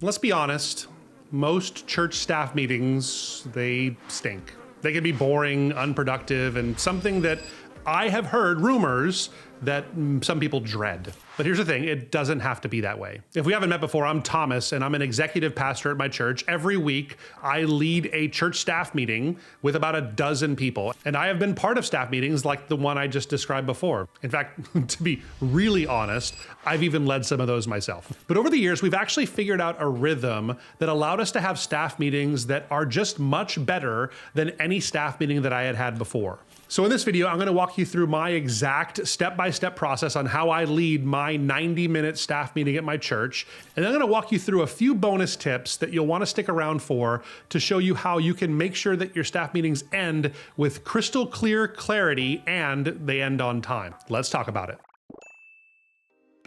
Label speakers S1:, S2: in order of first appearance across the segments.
S1: Let's be honest, most church staff meetings, they stink. They can be boring, unproductive, and something that I have heard rumors that some people dread. But here's the thing, it doesn't have to be that way. If we haven't met before, I'm Thomas and I'm an executive pastor at my church. Every week, I lead a church staff meeting with about a dozen people. And I have been part of staff meetings like the one I just described before. In fact, to be really honest, I've even led some of those myself. But over the years, we've actually figured out a rhythm that allowed us to have staff meetings that are just much better than any staff meeting that I had had before. So in this video, I'm going to walk you through my exact step-by-step process on how I lead my 90-minute staff meeting at my church. And I'm going to walk you through a few bonus tips that you'll want to stick around for to show you how you can make sure that your staff meetings end with crystal clear clarity and they end on time. Let's talk about it.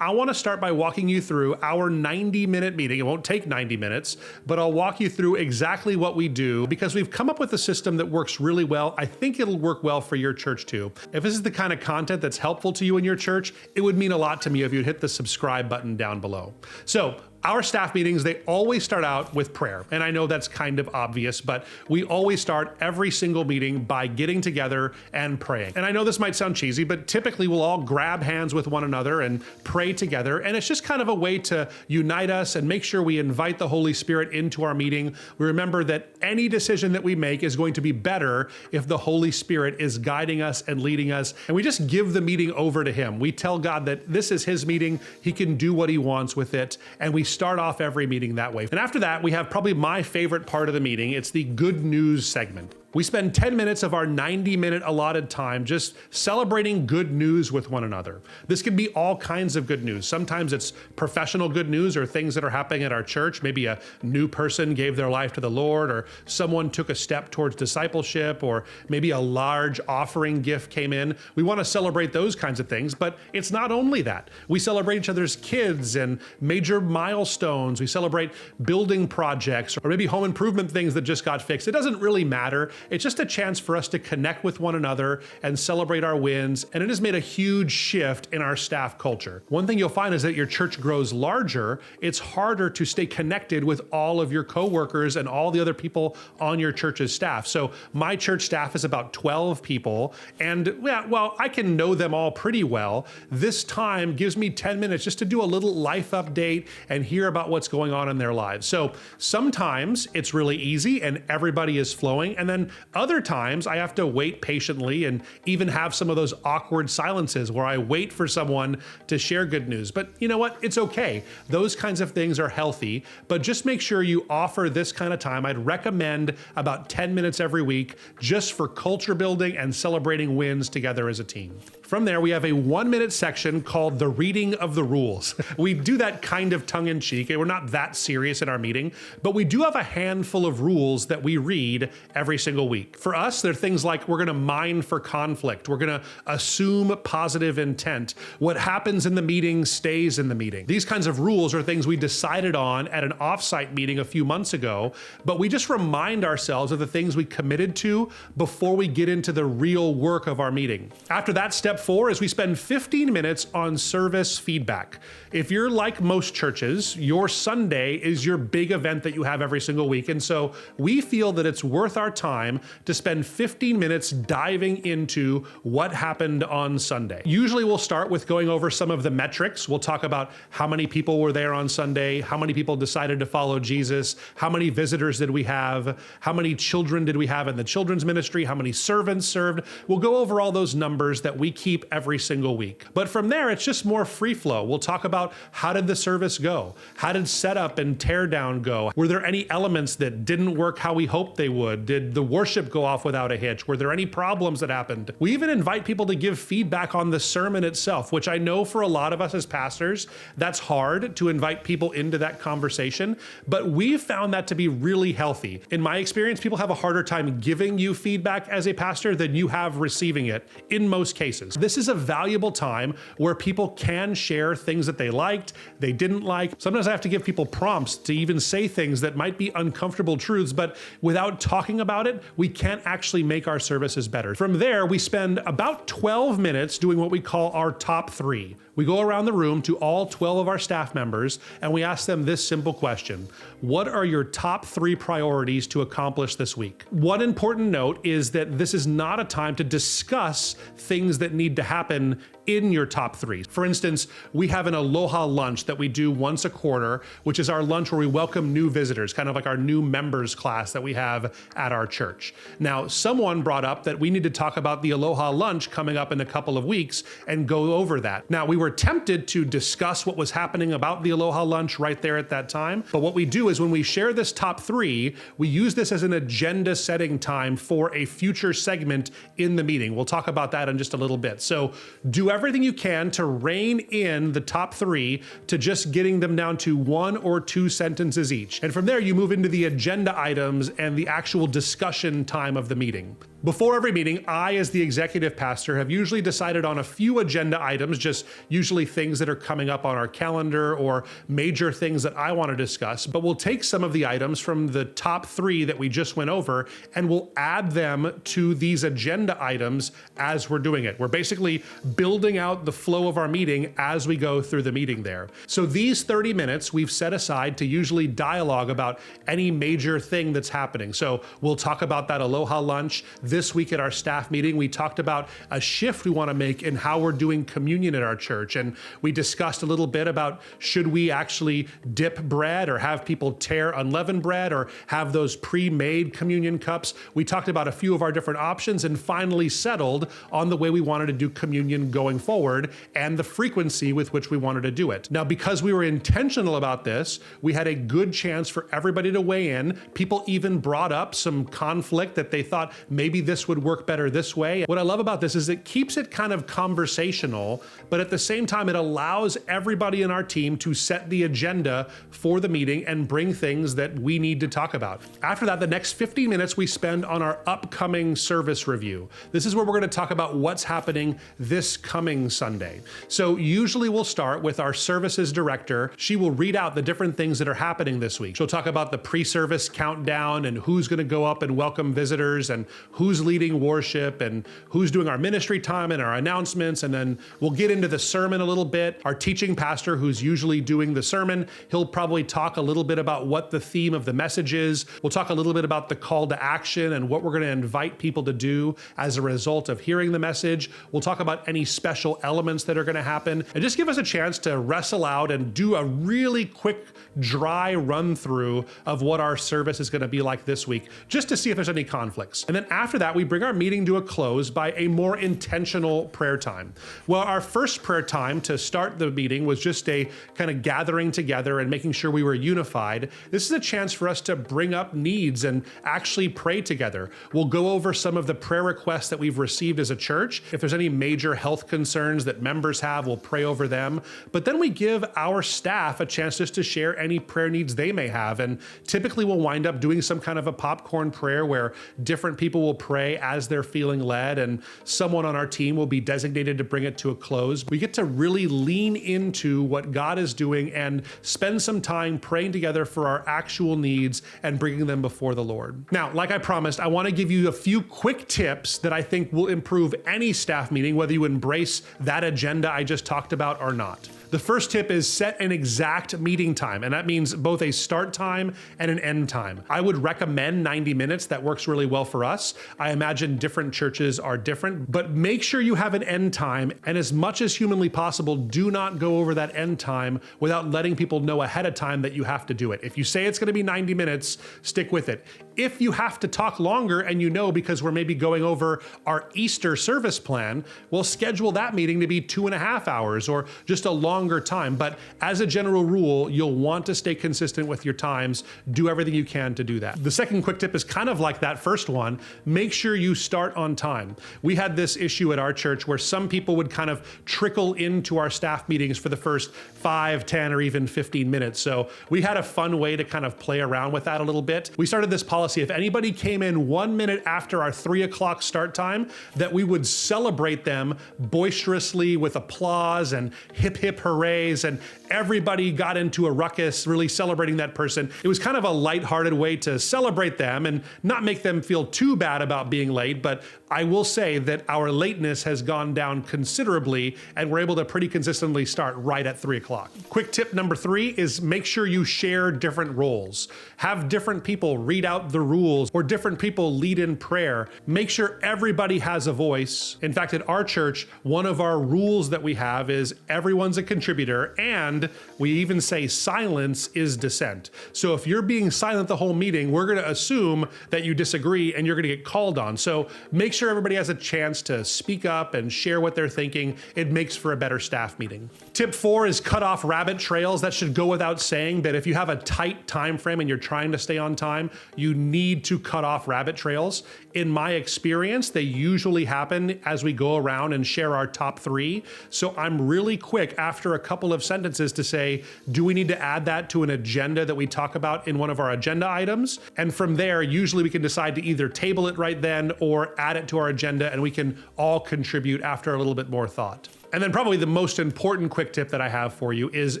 S1: I want to start by walking you through our 90-minute meeting. It won't take 90 minutes, but I'll walk you through exactly what we do because we've come up with a system that works really well. I think it'll work well for your church too. If this is the kind of content that's helpful to you in your church, it would mean a lot to me if you'd hit the subscribe button down below. So, our staff meetings, they always start out with prayer. And I know that's kind of obvious, but we always start every single meeting by getting together and praying. And I know this might sound cheesy, but typically we'll all grab hands with one another and pray together. And it's just kind of a way to unite us and make sure we invite the Holy Spirit into our meeting. We remember that any decision that we make is going to be better if the Holy Spirit is guiding us and leading us. And we just give the meeting over to Him. We tell God that this is His meeting. He can do what He wants with it. And we start off every meeting that way. And after that, we have probably my favorite part of the meeting. It's the good news segment. We spend 10 minutes of our 90-minute allotted time just celebrating good news with one another. This can be all kinds of good news. Sometimes it's professional good news or things that are happening at our church. Maybe a new person gave their life to the Lord, or someone took a step towards discipleship, or maybe a large offering gift came in. We want to celebrate those kinds of things, but it's not only that. We celebrate each other's kids and major milestones. We celebrate building projects or maybe home improvement things that just got fixed. It doesn't really matter. It's just a chance for us to connect with one another and celebrate our wins, and it has made a huge shift in our staff culture. One thing you'll find is that your church grows larger, it's harder to stay connected with all of your coworkers and all the other people on your church's staff. So my church staff is about 12 people, and yeah, well, I can know them all pretty well. This time gives me 10 minutes just to do a little life update and hear about what's going on in their lives. So sometimes it's really easy and everybody is flowing, and then other times I have to wait patiently and even have some of those awkward silences where I wait for someone to share good news. But you know what? It's okay. Those kinds of things are healthy, but just make sure you offer this kind of time. I'd recommend about 10 minutes every week just for culture building and celebrating wins together as a team. From there, we have a 1-minute section called the reading of the rules. We do that kind of tongue-in-cheek, and we're not that serious in our meeting, but we do have a handful of rules that we read every single week. For us, they're things like we're going to mine for conflict. We're going to assume positive intent. What happens in the meeting stays in the meeting. These kinds of rules are things we decided on at an offsite meeting a few months ago, but we just remind ourselves of the things we committed to before we get into the real work of our meeting. After that, step 4 is we spend 15 minutes on service feedback. If you're like most churches, your Sunday is your big event that you have every single week, and so we feel that it's worth our time to spend 15 minutes diving into what happened on Sunday. Usually we'll start with going over some of the metrics. We'll talk about how many people were there on Sunday, how many people decided to follow Jesus, how many visitors did we have, how many children did we have in the children's ministry, how many servants served. We'll go over all those numbers that we keep every single week. But from there, it's just more free flow. We'll talk about how did the service go? How did setup and tear down go? Were there any elements that didn't work how we hoped they would? Did the worship go off without a hitch? Were there any problems that happened? We even invite people to give feedback on the sermon itself, which I know for a lot of us as pastors, that's hard to invite people into that conversation, but we've found that to be really healthy. In my experience, people have a harder time giving you feedback as a pastor than you have receiving it in most cases. This is a valuable time where people can share things that they liked, they didn't like. Sometimes I have to give people prompts to even say things that might be uncomfortable truths, but without talking about it, we can't actually make our services better. From there, we spend about 12 minutes doing what we call our top 3. We go around the room to all 12 of our staff members and we ask them this simple question: what are your top 3 priorities to accomplish this week? One important note is that this is not a time to discuss things that need to happen in your top 3. For instance, we have an Aloha lunch that we do once a quarter, which is our lunch where we welcome new visitors, kind of like our new members class that we have at our church. Now, someone brought up that we need to talk about the Aloha lunch coming up in a couple of weeks and go over that. Now, we were tempted to discuss what was happening about the Aloha lunch right there at that time, but what we do is when we share this top 3, we use this as an agenda setting time for a future segment in the meeting. We'll talk about that in just a little bit. So do everything you can to rein in the top 3 to just getting them down to 1 or 2 sentences each. And from there, you move into the agenda items and the actual discussion time of the meeting. Before every meeting, I, as the executive pastor, have usually decided on a few agenda items, just usually things that are coming up on our calendar or major things that I want to discuss. But we'll take some of the items from the top 3 that we just went over and we'll add them to these agenda items as we're doing it. We're basically building out the flow of our meeting as we go through the meeting there. So these 30 minutes we've set aside to usually dialogue about any major thing that's happening. So we'll talk about that Aloha lunch. This week at our staff meeting, we talked about a shift we want to make in how we're doing communion at our church. And we discussed a little bit about should we actually dip bread or have people tear unleavened bread or have those pre-made communion cups. We talked about a few of our different options and finally settled on the way we wanted to do communion going forward and the frequency with which we wanted to do it. Now, because we were intentional about this, we had a good chance for everybody to weigh in. People even brought up some conflict that they thought maybe this would work better this way. What I love about this is it keeps it kind of conversational, but at the same time, it allows everybody in our team to set the agenda for the meeting and bring things that we need to talk about. After that, the next 15 minutes we spend on our upcoming service review. This is where we're going to talk about what's happening this coming Sunday. So usually we'll start with our services director. She will read out the different things that are happening this week. She'll talk about the pre-service countdown and who's going to go up and welcome visitors and who's leading worship and who's doing our ministry time and our announcements. And then we'll get into the sermon a little bit. Our teaching pastor, who's usually doing the sermon, he'll probably talk a little bit about what the theme of the message is. We'll talk a little bit about the call to action and what we're going to invite people to do as a result of hearing the message. We'll talk about any special elements that are going to happen and just give us a chance to wrestle out and do a really quick, dry run through of what our service is going to be like this week, just to see if there's any conflicts. And then after that, we bring our meeting to a close by a more intentional prayer time. Well, our first prayer time to start the meeting was just a kind of gathering together and making sure we were unified. This is a chance for us to bring up needs and actually pray together. We'll go over some of the prayer requests that we've received as a church. If there's any major health concerns that members have, we'll pray over them. But then we give our staff a chance just to share any prayer needs they may have. And typically we'll wind up doing some kind of a popcorn prayer where different people will pray as they're feeling led and someone on our team will be designated to bring it to a close. We get to really lean into what God is doing and spend some time praying together for our actual needs and bringing them before the Lord. Now, like I promised, I want to give you a few quick tips that I think will improve any staff meeting, whether you embrace that agenda I just talked about or not. The first tip is set an exact meeting time, and that means both a start time and an end time. I would recommend 90 minutes. That works really well for us. I imagine different churches are different, but make sure you have an end time, and as much as humanly possible, do not go over that end time without letting people know ahead of time that you have to do it. If you say it's going to be 90 minutes, stick with it. If you have to talk longer and you know because we're maybe going over our Easter service plan, we'll schedule that meeting to be 2.5 hours or just a longer time. But as a general rule, you'll want to stay consistent with your times. Do everything you can to do that. The second quick tip is kind of like that first one. Make sure you start on time. We had this issue at our church where some people would kind of trickle into our staff meetings for the first 5, 10, or even 15 minutes. So we had a fun way to kind of play around with that a little bit. We started this policy: if anybody came in 1 minute after our 3 o'clock start time, that we would celebrate them boisterously with applause and hip hip hooray raise and everybody got into a ruckus, really celebrating that person. It was kind of a lighthearted way to celebrate them and not make them feel too bad about being late, but I will say that our lateness has gone down considerably and we're able to pretty consistently start right at 3 o'clock. Quick tip number 3 is make sure you share different roles. Have different people read out the rules or different people lead in prayer. Make sure everybody has a voice. In fact, at our church, one of our rules that we have is everyone's a contributor, and we even say silence is dissent. So if you're being silent the whole meeting, we're going to assume that you disagree and you're going to get called on. So make sure everybody has a chance to speak up and share what they're thinking. It makes for a better staff meeting. Tip 4 is cut off rabbit trails. That should go without saying, but if you have a tight time frame and you're trying to stay on time, you need to cut off rabbit trails. In my experience, they usually happen as we go around and share our top 3. So I'm really quick after a couple of sentences to say, do we need to add that to an agenda that we talk about in one of our agenda items? And from there, usually we can decide to either table it right then or add it to our agenda, and we can all contribute after a little bit more thought. And then probably the most important quick tip that I have for you is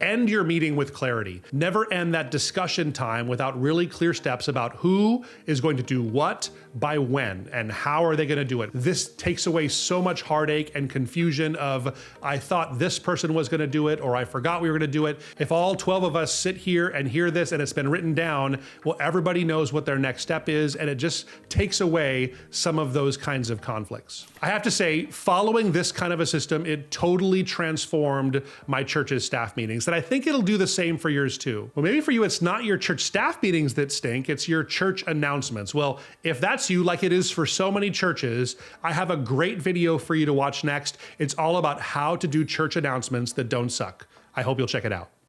S1: end your meeting with clarity. Never end that discussion time without really clear steps about who is going to do what, by when, and how are they going to do it. This takes away so much heartache and confusion of, I thought this person was going to do it, or I forgot we were going to do it. If all 12 of us sit here and hear this and it's been written down, well, everybody knows what their next step is, and it just takes away some of those kinds of conflicts. I have to say, following this kind of a system, it totally transformed my church's staff meetings, and I think it'll do the same for yours too. Well, maybe for you, it's not your church staff meetings that stink, it's your church announcements. Well, if that's you, like it is for so many churches, I have a great video for you to watch next. It's all about how to do church announcements that don't suck. I hope you'll check it out.